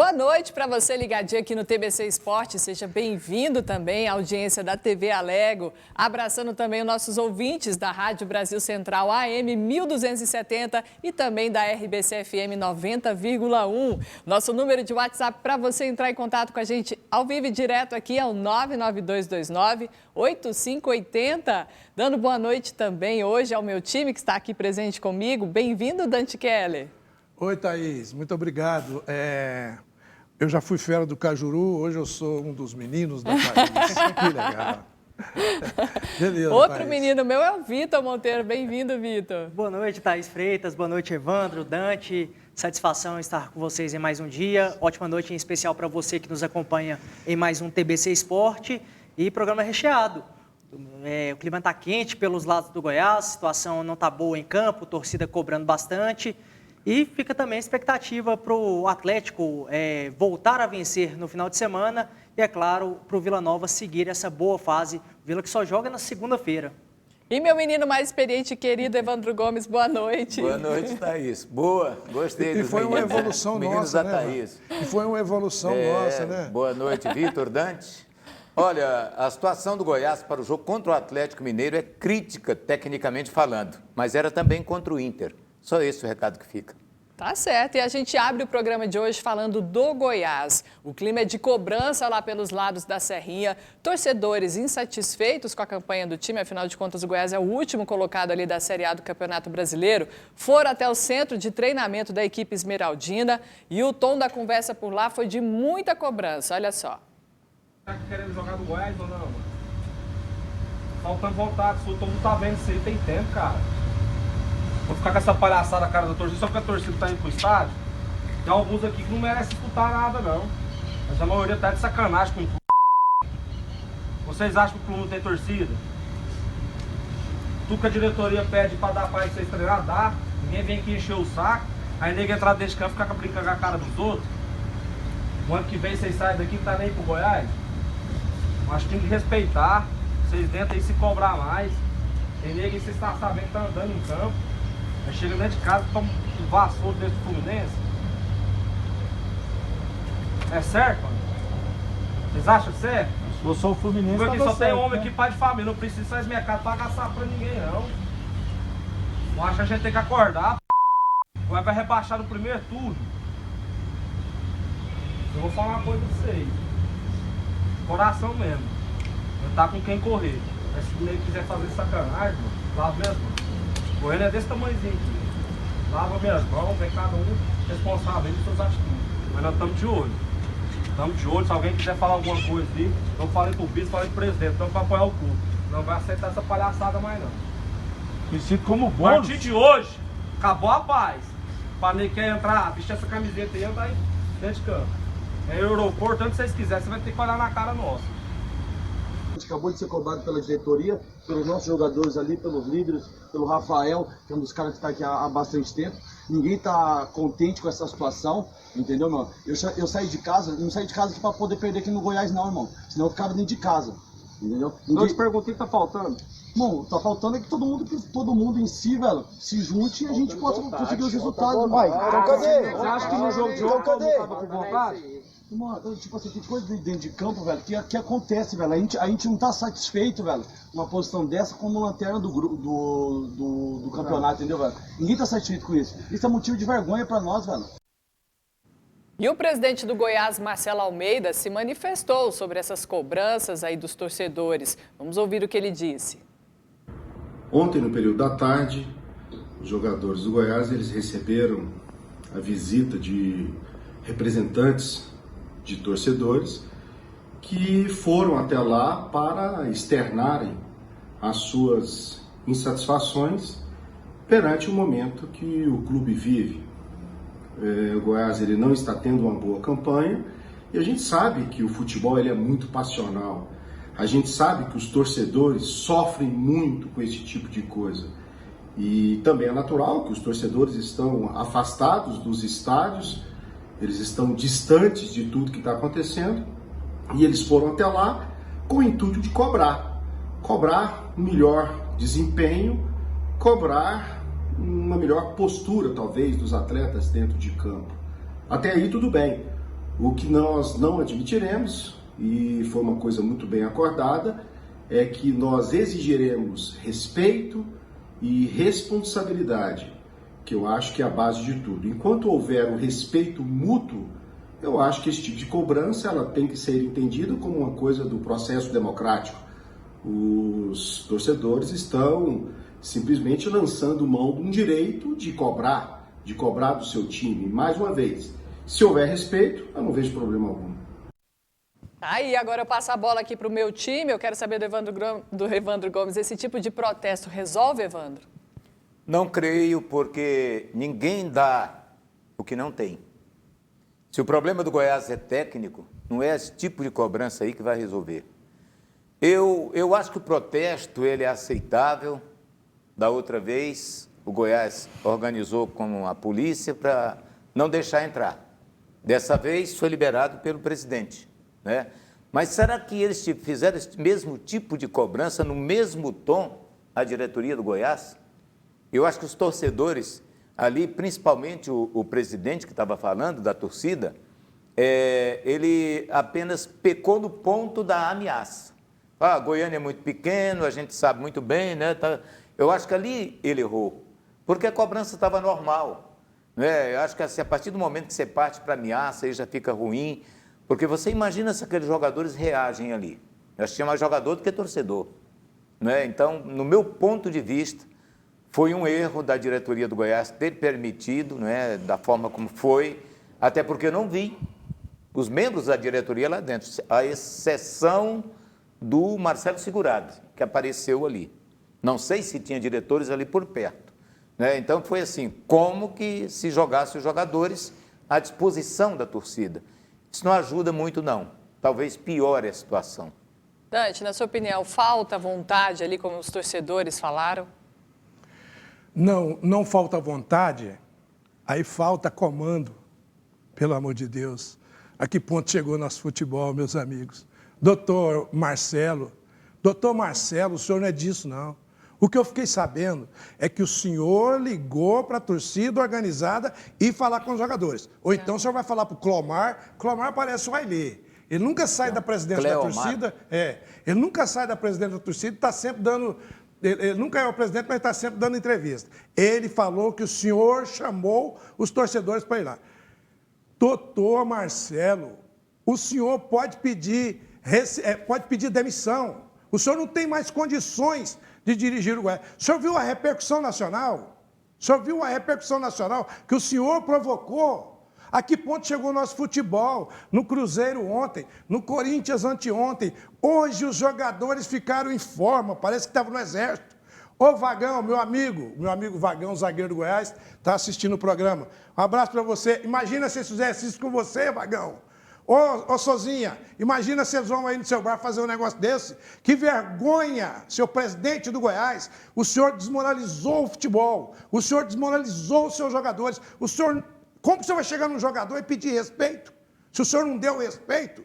Boa noite para você ligadinho aqui no TBC Esporte. Seja bem-vindo também à audiência da TV Alego. Abraçando também os nossos ouvintes da Rádio Brasil Central AM 1270 e também da RBC FM 90,1. Nosso número de WhatsApp para você entrar em contato com a gente ao vivo e direto aqui é o 99229-8580. Dando boa noite também hoje ao meu time que está aqui presente comigo. Bem-vindo, Dante Keller. Oi, Thaís, muito obrigado. Eu já fui fera do Cajuru, hoje eu sou um dos meninos da Thaís. Que legal. Beleza, Outro Thaís. menino meu é o Vitor Monteiro. Bem-vindo, Vitor. Boa noite, Thaís Freitas. Boa noite, Evandro, Dante. Satisfação estar com vocês em mais um dia. Ótima noite em especial para você que nos acompanha em mais um TBC Esporte e programa recheado. O clima está quente pelos lados do Goiás, a situação não está boa em campo, torcida cobrando bastante. E fica também a expectativa para o Atlético voltar a vencer no final de semana e, é claro, para o Vila Nova seguir essa boa fase. Vila que só joga na segunda-feira. E meu menino mais experiente e querido, Evandro Gomes, boa noite. Boa noite, Thaís. Boa, gostei dos E foi uma meninos, evolução meninos nossa, da né? Thaís. E foi uma evolução nossa, né? Boa noite, Vitor, Dante. Olha, a situação do Goiás para o jogo contra o Atlético Mineiro é crítica, tecnicamente falando, mas era também contra o Inter. Só esse o recado que fica. Tá certo, e a gente abre o programa de hoje falando do Goiás. O clima é de cobrança lá pelos lados da Serrinha, torcedores insatisfeitos com a campanha do time, afinal de contas o Goiás é o último colocado ali da Série A do Campeonato Brasileiro, foram até o centro de treinamento da equipe esmeraldina e o tom da conversa por lá foi de muita cobrança, olha só. Tá querendo jogar no Goiás ou não, mano? Faltando vontade, todo mundo tá vendo isso aí, tem tempo, cara. Vou ficar com essa palhaçada na cara da torcida, só porque a torcida tá indo pro estádio. Tem alguns aqui que não merecem escutar nada, não. Mas a maioria tá de sacanagem com o clube. Vocês acham que o clube não tem torcida? Tudo que a diretoria pede pra dar pra vocês treinar, dá. Ninguém vem aqui encher o saco. Aí ninguém entrar dentro de campo e ficar brincando com a cara dos outros. O ano que vem vocês saem daqui, não tá nem pro Goiás. Acho que tem que respeitar. Vocês dentro aí se cobrar mais. Tem nego aí, vocês estão sabendo que tá andando em campo. Aí chega dentro de casa, toma um vassouro desse do Fluminense. É certo, mano? Vocês acham certo? Se eu sou o Fluminense, Porque aqui tava só tem certo, homem né? aqui, pai de família. Não precisa sair minha casa pra gastar pra ninguém, não. Não acha que a gente tem que acordar, vai rebaixar no primeiro turno. Eu vou falar uma coisa pra vocês. Coração mesmo. Não tá com quem correr. Mas se ele quiser fazer sacanagem, mano, lava mesmo. O correndo é desse tamanhozinho aqui. Lava minhas mãos, vem cada um responsável pelas suas atitudes. Mas nós estamos de olho. Estamos de olho. Se alguém quiser falar alguma coisa aqui, eu falei pro vice, falei pro presidente, então pra apoiar o clube. Não vai aceitar essa palhaçada mais não. Me sinto como A bônus. partir de hoje, acabou a paz. Pra nem quer entrar, vestir essa camiseta aí e andar aí dentro de campo. É aeroporto, tanto que vocês quiserem, você vai ter que olhar na cara nossa. A gente acabou de ser cobrado pela diretoria, pelos nossos jogadores ali, pelos líderes, pelo Rafael, que é um dos caras que está aqui há bastante tempo. Ninguém está contente com essa situação, entendeu, meu? Eu saí de casa, não saí de casa aqui para poder perder aqui no Goiás não, irmão. Senão eu ficava dentro de casa, entendeu? Eu te perguntei o que tá faltando. Irmão, tá faltando é que todo mundo em si, velho, se junte e a gente possa conseguir os resultados. Então cadê? Você acha que no jogo de ontem todo mundo tava com vontade? Mano, tipo assim, tem coisa dentro de campo, velho, que acontece, velho. A gente não tá satisfeito, velho, uma posição dessa como lanterna do campeonato, entendeu, velho? Ninguém tá satisfeito com isso. Isso é motivo de vergonha pra nós, velho. E o presidente do Goiás, Marcelo Almeida, se manifestou sobre essas cobranças aí dos torcedores. Vamos ouvir o que ele disse. Ontem, no período da tarde, os jogadores do Goiás, eles receberam a visita de representantes de torcedores que foram até lá para externarem as suas insatisfações perante o momento que o clube vive. O Goiás ele não está tendo uma boa campanha e a gente sabe que o futebol ele é muito passional. A gente sabe que os torcedores sofrem muito com esse tipo de coisa. E também é natural que os torcedores estão afastados dos estádios, eles estão distantes de tudo que está acontecendo e eles foram até lá com o intuito de cobrar um melhor desempenho, cobrar uma melhor postura, talvez, dos atletas dentro de campo. Até aí tudo bem. O que nós não admitiremos, e foi uma coisa muito bem acordada, é que nós exigiremos respeito e responsabilidade, que eu acho que é a base de tudo. Enquanto houver um respeito mútuo, eu acho que esse tipo de cobrança ela tem que ser entendida como uma coisa do processo democrático. Os torcedores estão simplesmente lançando mão de um direito de cobrar do seu time. Mais uma vez, se houver respeito, eu não vejo problema algum. Aí, agora eu passo a bola aqui para o meu time. Eu quero saber do Evandro Gomes, esse tipo de protesto resolve, Evandro? Não creio, porque ninguém dá o que não tem. Se o problema do Goiás é técnico, não é esse tipo de cobrança aí que vai resolver. Eu acho que o protesto ele é aceitável. Da outra vez, o Goiás organizou com a polícia para não deixar entrar. Dessa vez, foi liberado pelo presidente, né? Mas será que eles fizeram esse mesmo tipo de cobrança, no mesmo tom, a diretoria do Goiás? Eu acho que os torcedores ali, principalmente o presidente que estava falando, da torcida, ele apenas pecou no ponto da ameaça. Goiânia é muito pequeno, a gente sabe muito bem, né? Eu acho que ali ele errou, porque a cobrança estava normal, né? Eu acho que assim, a partir do momento que você parte para ameaça, aí já fica ruim, porque você imagina se aqueles jogadores reagem ali. Eu acho que tinha mais jogador do que torcedor, né? Então, no meu ponto de vista, foi um erro da diretoria do Goiás ter permitido, né, da forma como foi, até porque eu não vi os membros da diretoria lá dentro, à exceção do Marcelo Segurado, que apareceu ali. Não sei se tinha diretores ali por perto, né? Então foi assim, como que se jogasse os jogadores à disposição da torcida. Isso não ajuda muito não, talvez piore a situação. Dante, na sua opinião, falta vontade ali, como os torcedores falaram? Não falta vontade, aí falta comando, pelo amor de Deus. A que ponto chegou nosso futebol, meus amigos? Doutor Marcelo, o senhor não é disso, não. O que eu fiquei sabendo é que o senhor ligou para a torcida organizada e falar com os jogadores. Ou então o senhor vai falar para o Clomar parece o Ailê. Ele nunca sai da presidência da torcida. Ele nunca sai da presidência da torcida e está sempre dando... Ele nunca é o presidente, mas está sempre dando entrevista. Ele falou que o senhor chamou os torcedores para ir lá. Doutor Marcelo, o senhor pode pedir demissão. O senhor não tem mais condições de dirigir o Goiás. O senhor viu a repercussão nacional? O senhor viu a repercussão nacional que o senhor provocou? A que ponto chegou o nosso futebol? No Cruzeiro ontem, no Corinthians anteontem. Hoje os jogadores ficaram em forma, parece que estavam no Exército. Ô Vagão, meu amigo Vagão, zagueiro do Goiás, está assistindo o programa. Um abraço para você. Imagina se eles fizessem isso com você, Vagão. Ô Sozinha, imagina se eles vão aí no seu bar fazer um negócio desse. Que vergonha, seu presidente do Goiás. O senhor desmoralizou o futebol. O senhor desmoralizou os seus jogadores. Como você vai chegar num jogador e pedir respeito? Se o senhor não deu respeito,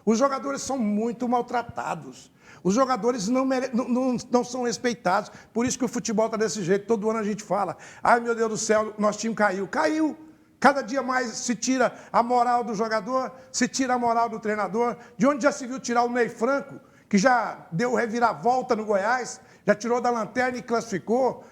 os jogadores são muito maltratados. Os jogadores não são respeitados. Por isso que o futebol está desse jeito. Todo ano a gente fala, ai meu Deus do céu, nosso time caiu. Caiu. Cada dia mais se tira a moral do jogador, se tira a moral do treinador. De onde já se viu tirar o Ney Franco, que já deu reviravolta no Goiás, já tirou da lanterna e classificou.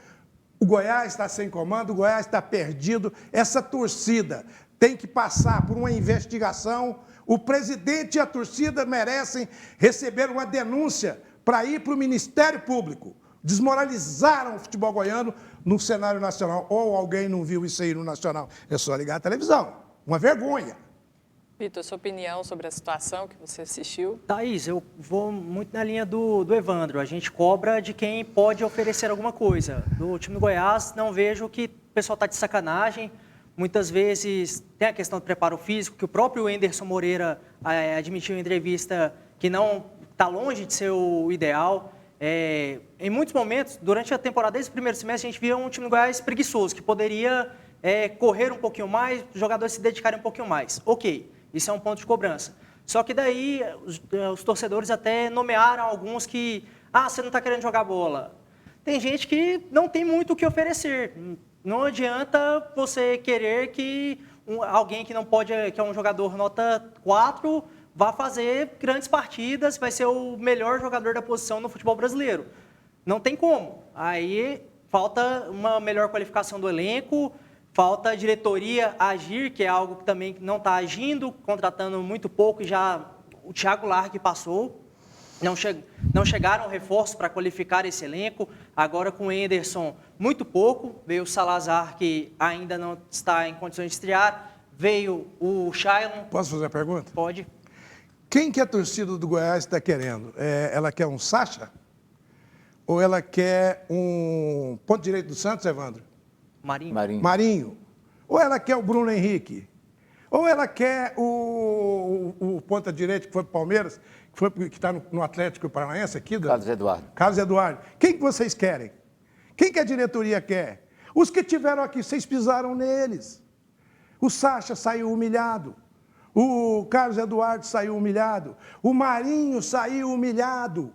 O Goiás está sem comando, o Goiás está perdido. Essa torcida tem que passar por uma investigação. O presidente e a torcida merecem receber uma denúncia para ir para o Ministério Público. Desmoralizaram o futebol goiano no cenário nacional. Ou alguém não viu isso aí no nacional? É só ligar a televisão. Uma vergonha. Vitor, sua opinião sobre a situação que você assistiu? Thaís, eu vou muito na linha do Evandro. A gente cobra de quem pode oferecer alguma coisa. Do time do Goiás, não vejo que o pessoal está de sacanagem. Muitas vezes tem a questão do preparo físico, que o próprio Enderson Moreira admitiu em entrevista que não está longe de ser o ideal. Em muitos momentos, durante a temporada, desde o primeiro semestre, a gente via um time do Goiás preguiçoso, que poderia correr um pouquinho mais, os jogadores se dedicarem um pouquinho mais. Ok, isso é um ponto de cobrança. Só que daí os torcedores até nomearam alguns que, você não está querendo jogar bola. Tem gente que não tem muito o que oferecer. Não adianta você querer que alguém que não pode, que é um jogador nota 4, vai fazer grandes partidas, vai ser o melhor jogador da posição no futebol brasileiro. Não tem como. Aí falta uma melhor qualificação do elenco, falta a diretoria agir, que é algo que também não está agindo, contratando muito pouco, e já o Thiago Largue passou. Não chegaram reforços para qualificar esse elenco. Agora com o Henderson, muito pouco. Veio o Salazar, que ainda não está em condições de estrear. Veio o Shailon. Posso fazer a pergunta? Pode. Quem que a torcida do Goiás está querendo? Ela quer um Sacha? Ou ela quer um ponto direito do Santos, Evandro? Marinho. Ou ela quer o Bruno Henrique? Ou ela quer o ponta direito que foi para o Palmeiras, que está no Atlético Paranaense aqui? Carlos Eduardo. Quem que vocês querem? Quem que a diretoria quer? Os que tiveram aqui, vocês pisaram neles. O Sacha saiu humilhado. O Carlos Eduardo saiu humilhado. O Marinho saiu humilhado.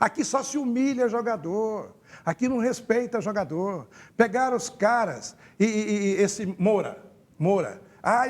Aqui só se humilha jogador. Aqui não respeita jogador. Pegaram os caras e esse Moura. O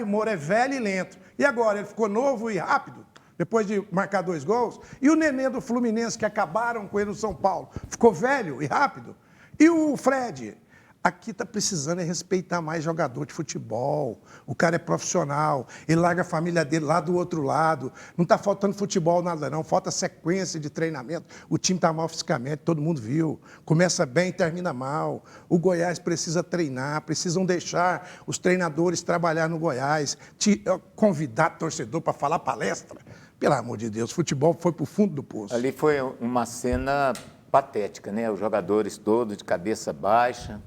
Moura é velho e lento. E agora? Ele ficou novo e rápido, depois de marcar 2 gols. E o Nenê do Fluminense, que acabaram com ele no São Paulo, ficou velho e rápido. E o Fred? Aqui está precisando respeitar mais jogador de futebol. O cara é profissional, ele larga a família dele lá do outro lado. Não está faltando futebol nada não, falta sequência de treinamento. O time está mal fisicamente, todo mundo viu. Começa bem e termina mal. O Goiás precisa treinar, precisam deixar os treinadores trabalhar no Goiás. Convidar torcedor para falar palestra. Pelo amor de Deus, futebol foi para o fundo do poço. Ali foi uma cena patética, né? Os jogadores todos de cabeça baixa.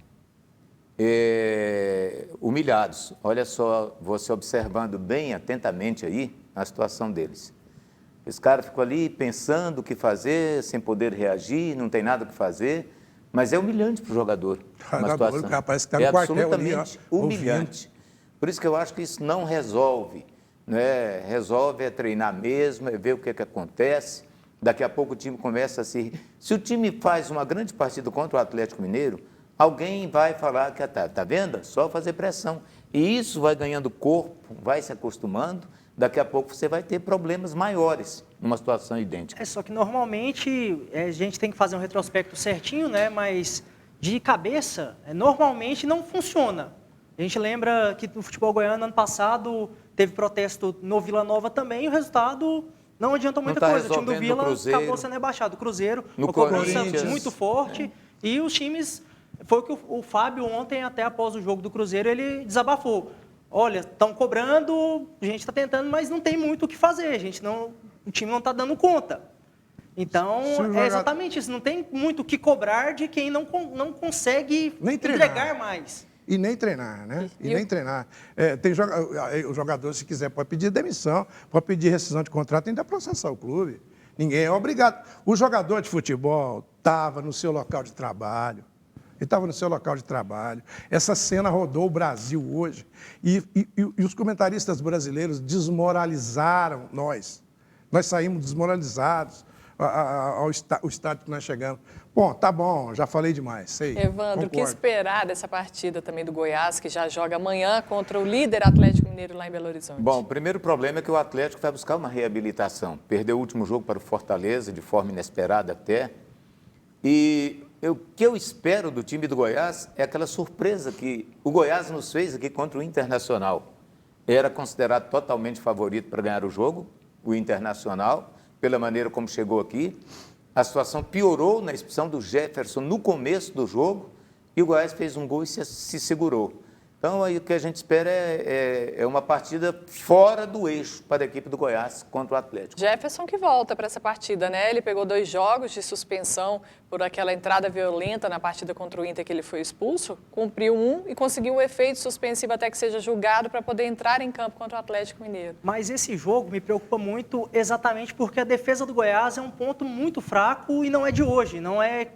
Humilhados. Olha só, você observando bem atentamente aí a situação deles. Esse cara ficou ali pensando o que fazer, sem poder reagir, não tem nada o que fazer, mas é humilhante para o jogador. Uma situação. Parece que tá no quartel absolutamente ali, humilhante. Por isso que eu acho que isso não resolve. Né? Resolve é treinar mesmo, é ver o que acontece. Daqui a pouco o time começa a se... Se o time faz uma grande partida contra o Atlético Mineiro, alguém vai falar que está vendo? Só fazer pressão. E isso vai ganhando corpo, vai se acostumando, daqui a pouco você vai ter problemas maiores numa situação idêntica. Só que normalmente a gente tem que fazer um retrospecto certinho, né? Mas de cabeça, normalmente não funciona. A gente lembra que no futebol goiano, ano passado, teve protesto no Vila Nova também, e o resultado não adiantou muita coisa. O time do Vila acabou sendo rebaixado. O Cruzeiro, uma cobrança muito forte, e os times... Foi o que o Fábio ontem, até após o jogo do Cruzeiro, ele desabafou. Olha, estão cobrando, a gente está tentando, mas não tem muito o que fazer, o time não está dando conta. Então, é exatamente isso, não tem muito o que cobrar de quem não consegue entregar mais. E nem treinar, né? Nem treinar. O jogador, se quiser, pode pedir demissão, pode pedir rescisão de contrato, ainda processar o clube. Ninguém é obrigado. O jogador de futebol estava no seu local de trabalho. Ele estava no seu local de trabalho. Essa cena rodou o Brasil hoje. E os comentaristas brasileiros desmoralizaram nós. Nós saímos desmoralizados ao estádio que nós chegamos. Bom, tá bom, já falei demais. Sei, Evandro, o que concordo. esperar dessa partida também do Goiás, que já joga amanhã contra o líder Atlético Mineiro lá em Belo Horizonte? Bom, o primeiro problema é que o Atlético vai buscar uma reabilitação. Perdeu o último jogo para o Fortaleza, de forma inesperada até. E... O que eu espero do time do Goiás é aquela surpresa que o Goiás nos fez aqui contra o Internacional. Era considerado totalmente favorito para ganhar o jogo, o Internacional, pela maneira como chegou aqui. A situação piorou na expulsão do Jefferson no começo do jogo e o Goiás fez um gol e se segurou. Então, aí o que a gente espera é uma partida fora do eixo para a equipe do Goiás contra o Atlético. Jefferson que volta para essa partida, né? Ele pegou 2 jogos de suspensão por aquela entrada violenta na partida contra o Inter que ele foi expulso, cumpriu 1 e conseguiu um efeito suspensivo até que seja julgado para poder entrar em campo contra o Atlético Mineiro. Mas esse jogo me preocupa muito exatamente porque a defesa do Goiás é um ponto muito fraco e não é de hoje, não é...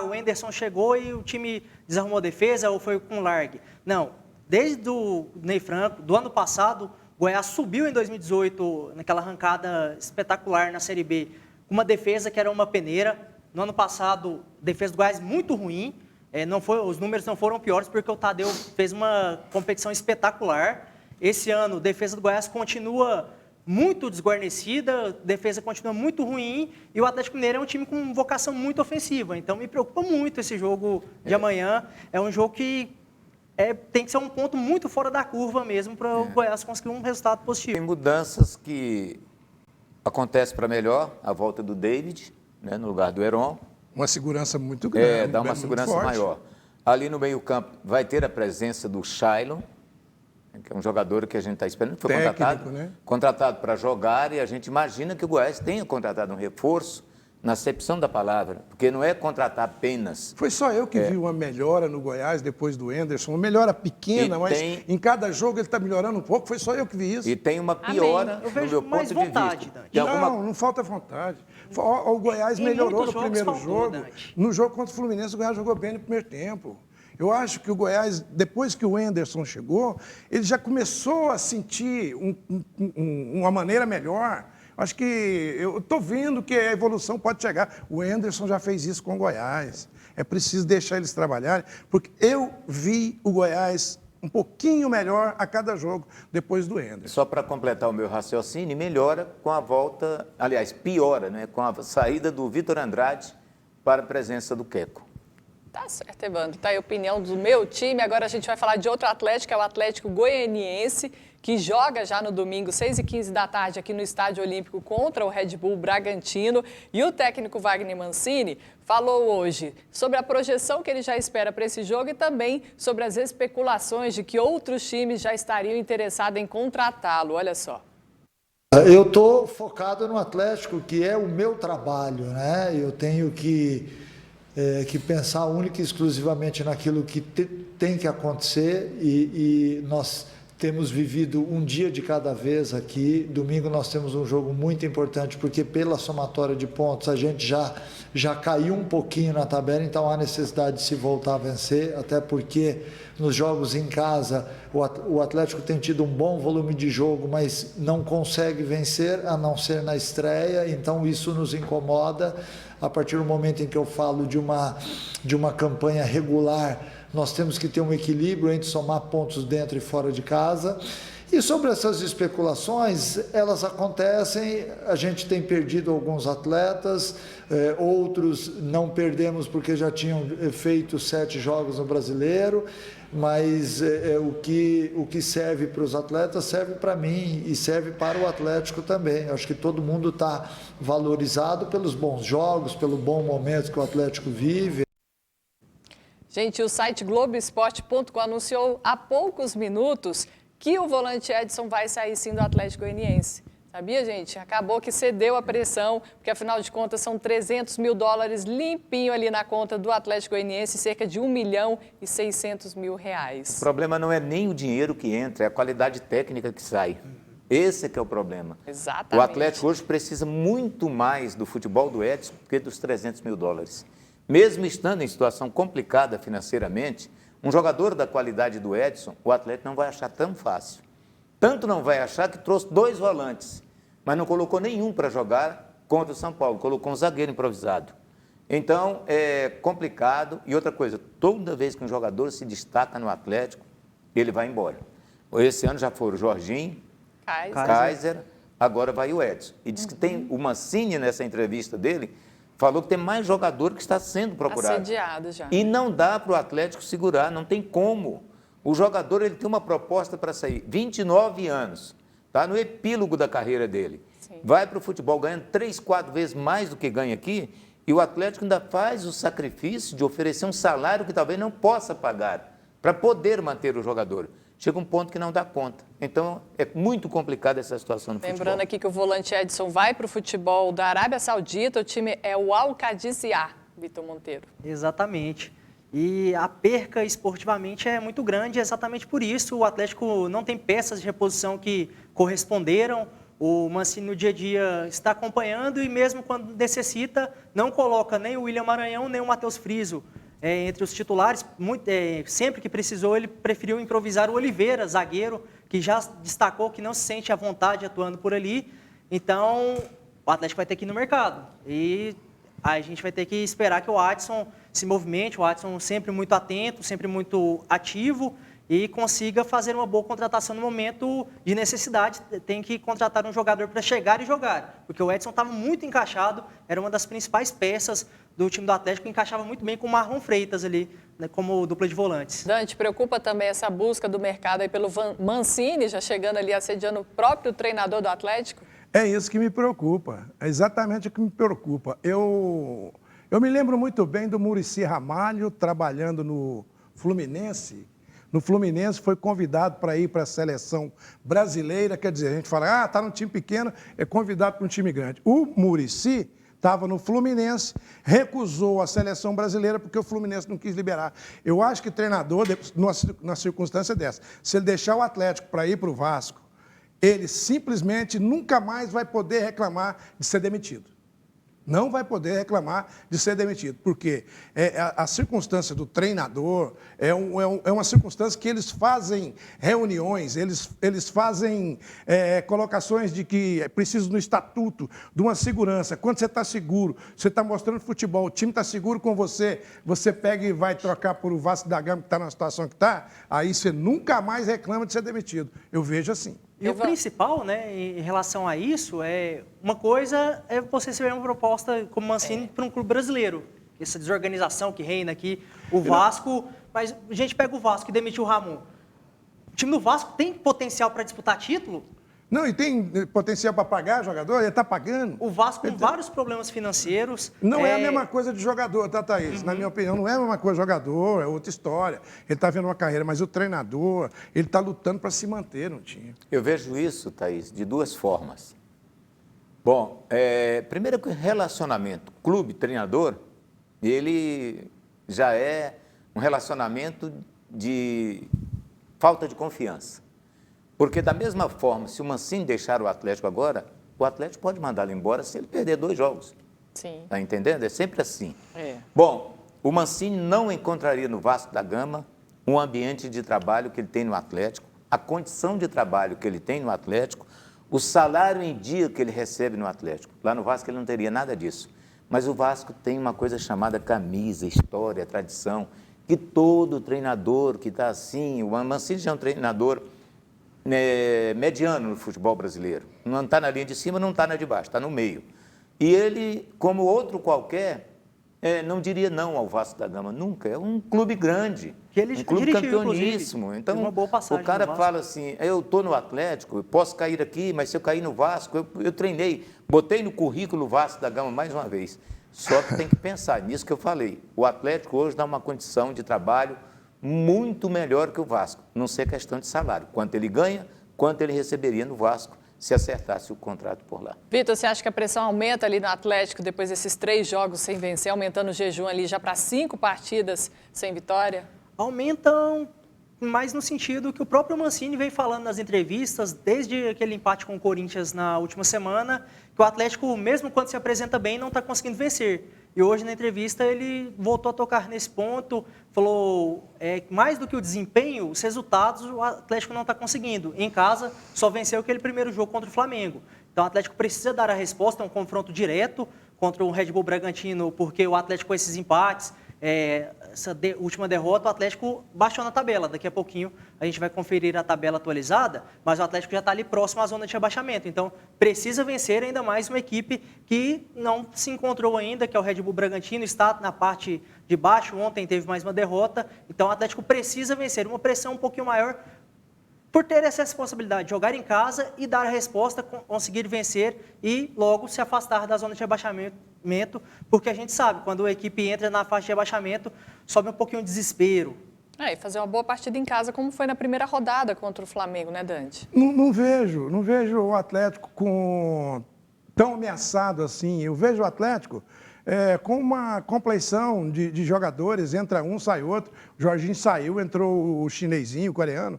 o Henderson chegou e o time desarrumou a defesa ou foi com largue. Não. Desde o Ney Franco, do ano passado, o Goiás subiu em 2018, naquela arrancada espetacular na Série B, com uma defesa que era uma peneira. No ano passado, a defesa do Goiás muito ruim. Os números não foram piores porque o Tadeu fez uma competição espetacular. Esse ano, a defesa do Goiás continua muito desguarnecida, a defesa continua muito ruim e o Atlético Mineiro é um time com vocação muito ofensiva. Então, me preocupa muito esse jogo de amanhã. É um jogo que tem que ser um ponto muito fora da curva mesmo para o Goiás conseguir um resultado positivo. Tem mudanças que acontecem para melhor, a volta do David, né, no lugar do Heron. Uma segurança muito grande. Dá uma muito segurança forte. maior. Ali no meio-campo vai ter a presença do Shailon, que é um jogador que a gente está esperando, que foi Técnico, né? contratado para jogar, e a gente imagina que o Goiás tenha contratado um reforço na acepção da palavra, porque não é contratar apenas. Foi só eu que vi uma melhora no Goiás depois do Anderson, uma melhora pequena, mas em cada jogo ele está melhorando um pouco, foi só eu que vi isso. E tem uma piora Eu vejo no meu mais ponto vontade, de vista. Dante. Tem Não falta vontade. O Goiás melhorou no primeiro jogo. Dante. No jogo contra o Fluminense, o Goiás jogou bem no primeiro tempo. Eu acho que o Goiás, depois que o Anderson chegou, ele já começou a sentir uma maneira melhor. Acho que eu estou vendo que a evolução pode chegar. O Anderson já fez isso com o Goiás. É preciso deixar eles trabalharem, porque eu vi o Goiás um pouquinho melhor a cada jogo depois do Anderson. Só para completar o meu raciocínio, melhora com a volta, aliás, piora, né, com a saída do Vitor Andrade para a presença do Queco. Tá certo, Evandro. Tá aí a opinião do meu time. Agora a gente vai falar de outro Atlético, que é o Atlético Goianiense, que joga já no domingo, 6h15 da tarde, aqui no Estádio Olímpico contra o Red Bull Bragantino. E o técnico Wagner Mancini falou hoje sobre a projeção que ele já espera para esse jogo e também sobre as especulações de que outros times já estariam interessados em contratá-lo. Olha só. Eu estou focado no Atlético, que é o meu trabalho, né? Eu tenho que pensar única e exclusivamente naquilo que tem que acontecer e nós temos vivido um dia de cada vez aqui. Domingo nós temos um jogo muito importante, porque pela somatória de pontos a gente já caiu um pouquinho na tabela, então há necessidade de se voltar a vencer, até porque nos jogos em casa o Atlético tem tido um bom volume de jogo, mas não consegue vencer, a não ser na estreia, então isso nos incomoda. A partir do momento em que eu falo de uma campanha regular, nós temos que ter um equilíbrio entre somar pontos dentro e fora de casa. E sobre essas especulações, elas acontecem, a gente tem perdido alguns atletas, outros não perdemos porque já tinham feito 7 jogos no Brasileiro, mas o que serve para os atletas serve para mim e serve para o Atlético também. Acho que todo mundo está valorizado pelos bons jogos, pelo bom momento que o Atlético vive. Gente, o site Globoesporte.com anunciou há poucos minutos que o volante Edson vai sair sim do Atlético Goianiense. Sabia, gente? Acabou que cedeu a pressão, porque afinal de contas são $300 mil limpinho ali na conta do Atlético Goianiense, cerca de R$1.600.000. O problema não é nem o dinheiro que entra, é a qualidade técnica que sai. Esse é que é o problema. Exatamente. O Atlético hoje precisa muito mais do futebol do Edson do que dos $300 mil. Mesmo estando em situação complicada financeiramente, um jogador da qualidade do Edson, o Atlético não vai achar tão fácil. Tanto não vai achar que trouxe 2 volantes, mas não colocou nenhum para jogar contra o São Paulo, colocou um zagueiro improvisado. Então, é complicado. E outra coisa, toda vez que um jogador se destaca no Atlético, ele vai embora. Esse ano já foram o Jorginho, Kaiser, agora vai o Edson. E diz que tem o Mancini, nessa entrevista dele, falou que tem mais jogador que está sendo procurado. Assediado já. E não dá para o Atlético segurar, não tem como. O jogador ele tem uma proposta para sair, 29 anos, está no epílogo da carreira dele. Sim. Vai para o futebol ganhando 3, 4 vezes mais do que ganha aqui, e o Atlético ainda faz o sacrifício de oferecer um salário que talvez não possa pagar, para poder manter o jogador. Chega um ponto que não dá conta. Então, é muito complicada essa situação no futebol. Lembrando aqui que o volante Edson vai para o futebol da Arábia Saudita, o time é o Al-Qadisiah, Vitor Monteiro. Exatamente. E a perca esportivamente é muito grande, exatamente por isso o Atlético não tem peças de reposição que corresponderam. O Mancini no dia a dia está acompanhando e mesmo quando necessita, não coloca nem o William Maranhão, nem o Matheus Friso entre os titulares. Sempre que precisou, ele preferiu improvisar o Oliveira, zagueiro, que já destacou que não se sente à vontade atuando por ali. Então, o Atlético vai ter que ir no mercado. E a gente vai ter que esperar que o Adson se movimente, o Adson sempre muito atento, sempre muito ativo, e consiga fazer uma boa contratação no momento de necessidade. Tem que contratar um jogador para chegar e jogar, porque o Edson estava muito encaixado, era uma das principais peças do time do Atlético, encaixava muito bem com o Marlon Freitas ali, né, como dupla de volantes. Dante, preocupa também essa busca do mercado aí pelo Mancini, já chegando ali assediando o próprio treinador do Atlético? É isso que me preocupa, é exatamente o que me preocupa. Eu me lembro muito bem do Muricy Ramalho trabalhando no Fluminense. No Fluminense foi convidado para ir para a seleção brasileira, quer dizer, a gente fala, está num time pequeno, é convidado para um time grande. O Muricy estava no Fluminense, recusou a seleção brasileira porque o Fluminense não quis liberar. Eu acho que treinador, numa circunstância dessa, se ele deixar o Atlético para ir para o Vasco, ele simplesmente nunca mais vai poder reclamar de ser demitido. Não vai poder reclamar de ser demitido, porque a circunstância do treinador é uma circunstância que eles fazem reuniões, eles fazem colocações de que é preciso no estatuto de uma segurança. Quando você está seguro, você está mostrando futebol, o time está seguro com você, você pega e vai trocar por o Vasco da Gama, que está na situação que está, aí você nunca mais reclama de ser demitido. Eu vejo assim. E o principal, né, em relação a isso, uma coisa é você receber uma proposta como Mancini para um clube brasileiro. Essa desorganização que reina aqui, o Vasco, mas a gente pega o Vasco e demitiu o Ramon. O time do Vasco tem potencial para disputar título? Não, e tem potencial para pagar jogador? Ele está pagando. O Vasco com vários problemas financeiros. Não é a mesma coisa de jogador, tá, Thaís? Na minha opinião, não é a mesma coisa de jogador, é outra história. Ele está vendo uma carreira, mas o treinador, ele está lutando para se manter no time. Eu vejo isso, Thaís, de duas formas. Bom, primeiro que o relacionamento clube-treinador, ele já é um relacionamento de falta de confiança. Porque da mesma forma, se o Mancini deixar o Atlético agora, o Atlético pode mandá-lo embora se ele perder 2 jogos. Sim. Está entendendo? É sempre assim. É. Bom, o Mancini não encontraria no Vasco da Gama um ambiente de trabalho que ele tem no Atlético, a condição de trabalho que ele tem no Atlético, o salário em dia que ele recebe no Atlético. Lá no Vasco ele não teria nada disso. Mas o Vasco tem uma coisa chamada camisa, história, tradição, que todo treinador que está assim, o Mancini já é um treinador mediano no futebol brasileiro. Não está na linha de cima, não está na de baixo, está no meio. E ele, como outro qualquer, não diria não ao Vasco da Gama, nunca. É um clube grande, que ele um clube dirigiu, campeoníssimo. Então, uma boa passagem o cara no Vasco. fala assim, eu estou no Atlético, eu posso cair aqui, mas se eu cair no Vasco, eu treinei, botei no currículo o Vasco da Gama mais uma vez. Só que tem que pensar nisso que eu falei. O Atlético hoje dá uma condição de trabalho muito melhor que o Vasco, não ser questão de salário. Quanto ele ganha, quanto ele receberia no Vasco se acertasse o contrato por lá. Vitor, você acha que a pressão aumenta ali no Atlético depois desses 3 jogos sem vencer, aumentando o jejum ali já para 5 partidas sem vitória? Aumentam, mas no sentido que o próprio Mancini vem falando nas entrevistas, desde aquele empate com o Corinthians na última semana, que o Atlético, mesmo quando se apresenta bem, não está conseguindo vencer. E hoje, na entrevista, ele voltou a tocar nesse ponto, falou, mais do que o desempenho, os resultados o Atlético não está conseguindo. Em casa, só venceu aquele primeiro jogo contra o Flamengo. Então, o Atlético precisa dar a resposta, é um confronto direto contra o Red Bull Bragantino, porque o Atlético com esses empates, essa última derrota, o Atlético baixou na tabela. Daqui a pouquinho a gente vai conferir a tabela atualizada, mas o Atlético já está ali próximo à zona de rebaixamento. Então, precisa vencer ainda mais uma equipe que não se encontrou ainda, que é o Red Bull Bragantino, está na parte de baixo. Ontem teve mais uma derrota. Então, o Atlético precisa vencer. Uma pressão um pouquinho maior por ter essa responsabilidade de jogar em casa e dar a resposta, conseguir vencer e logo se afastar da zona de rebaixamento, porque a gente sabe, quando a equipe entra na faixa de rebaixamento, sobe um pouquinho o desespero. E fazer uma boa partida em casa, como foi na primeira rodada contra o Flamengo, né, Dante? Não vejo o Atlético tão ameaçado assim. Eu vejo o Atlético com uma compleição de jogadores, entra um, sai outro. O Jorginho saiu, entrou o chinesinho, o coreano,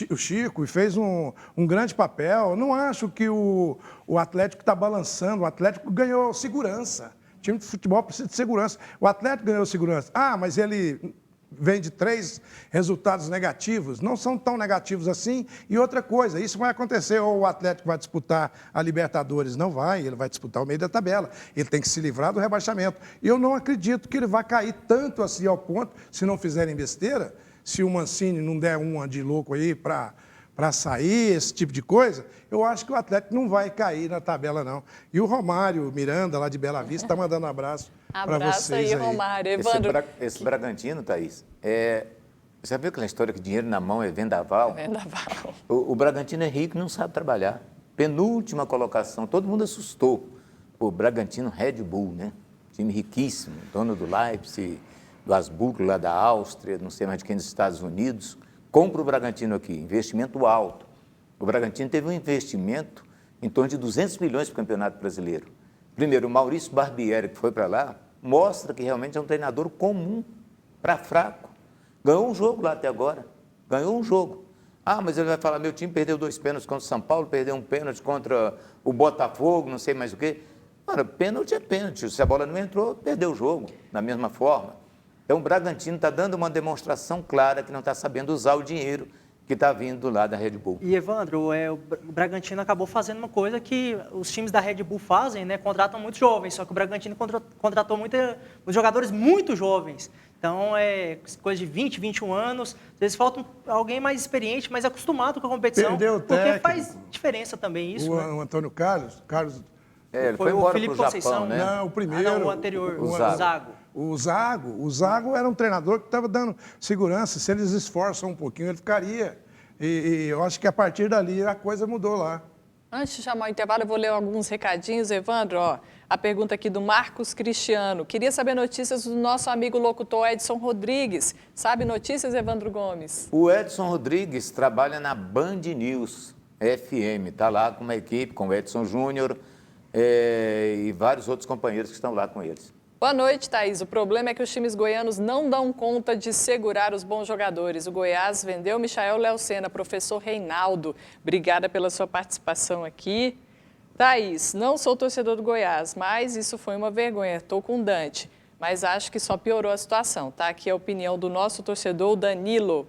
o Chico, e fez um grande papel. Não acho que o Atlético está balançando, o Atlético ganhou segurança. O time de futebol precisa de segurança. O Atlético ganhou segurança. Mas ele vem de 3 resultados negativos, não são tão negativos assim. E outra coisa, isso vai acontecer, ou o Atlético vai disputar a Libertadores, não vai, ele vai disputar o meio da tabela, ele tem que se livrar do rebaixamento. E eu não acredito que ele vai cair tanto assim ao ponto, se não fizerem besteira, se o Mancini não der uma de louco aí para sair, esse tipo de coisa, eu acho que o Atlético não vai cair na tabela, não. E o Romário Miranda, lá de Bela Vista, está mandando um abraço para vocês aí, Romário. Evandro. Esse Bragantino, Thaís, você viu aquela história que dinheiro na mão é vendaval? Vendaval. O Bragantino é rico e não sabe trabalhar. Penúltima colocação, todo mundo assustou. O Bragantino Red Bull, né? Time riquíssimo, dono do Leipzig, do Asburgo, lá da Áustria, não sei mais de quem, dos Estados Unidos. Compra o Bragantino aqui, investimento alto. O Bragantino teve um investimento em torno de 200 milhões para o Campeonato Brasileiro. Primeiro, o Maurício Barbieri, que foi para lá, mostra que realmente é um treinador comum, para fraco. Ganhou um jogo lá até agora, ganhou um jogo. Ah, mas ele vai falar, meu time perdeu 2 pênaltis contra o São Paulo, perdeu um pênalti contra o Botafogo, não sei mais o quê. Ora, pênalti é pênalti, se a bola não entrou, perdeu o jogo, da mesma forma. Então, o Bragantino está dando uma demonstração clara que não está sabendo usar o dinheiro que está vindo lá da Red Bull. E, Evandro, o Bragantino acabou fazendo uma coisa que os times da Red Bull fazem, né? Contratam muitos jovens, só que o Bragantino contratou muitos jogadores muito jovens. Então, é coisa de 20, 21 anos. Às vezes falta alguém mais experiente, mais acostumado com a competição. Perdeu o porque técnico. faz diferença também isso, né? O Antônio Carlos Ele Foi o embora Felipe pro Conceição, Japão, né? Não, o primeiro. Ah, não, o anterior, o Zago. O Zago era um treinador que estava dando segurança. Se eles esforçam um pouquinho, ele ficaria. E eu acho que a partir dali a coisa mudou lá. Antes de chamar o intervalo, eu vou ler alguns recadinhos, Evandro. Ó, a pergunta aqui do Marcos Cristiano. Queria saber notícias do nosso amigo locutor Edson Rodrigues. Sabe notícias, Evandro Gomes? O Edson Rodrigues trabalha na Band News FM. Está lá com uma equipe, com o Edson Júnior e vários outros companheiros que estão lá com eles. Boa noite, Thaís. O problema é que os times goianos não dão conta de segurar os bons jogadores. O Goiás vendeu Michael Leocena, professor Reinaldo. Obrigada pela sua participação aqui. Thaís, não sou torcedor do Goiás, mas isso foi uma vergonha. Estou com o Dante, mas acho que só piorou a situação. Tá aqui a opinião do nosso torcedor, Danilo.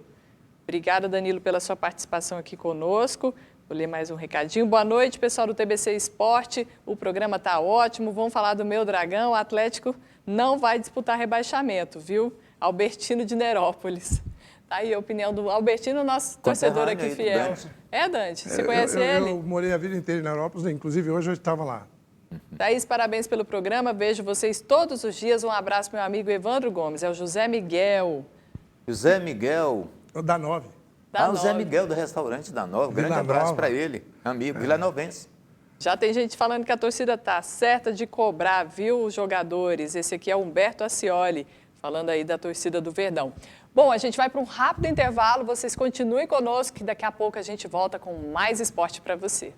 Obrigada, Danilo, pela sua participação aqui conosco. Vou ler mais um recadinho. Boa noite, pessoal do TBC Esporte. O programa está ótimo. Vamos falar do meu Dragão. O Atlético não vai disputar rebaixamento, viu? Albertino de Nerópolis. Tá aí a opinião do Albertino, nosso torcedor aqui fiel. Dante. É, Dante? Você conhece ele? Eu morei a vida inteira em Nerópolis, inclusive hoje eu estava lá. Thaís, parabéns pelo programa. Vejo vocês todos os dias. Um abraço, meu amigo Evandro Gomes. É o José Miguel. José Miguel. Da 9. O Zé Miguel do restaurante da Nova. Grande Vila abraço Nova. para ele, amigo, vilanovense. Já tem gente falando que a torcida tá certa de cobrar, viu, os jogadores. Esse aqui é Humberto Ascioli, falando aí da torcida do Verdão. Bom, a gente vai para um rápido intervalo. Vocês continuem conosco, que daqui a pouco a gente volta com mais esporte para você.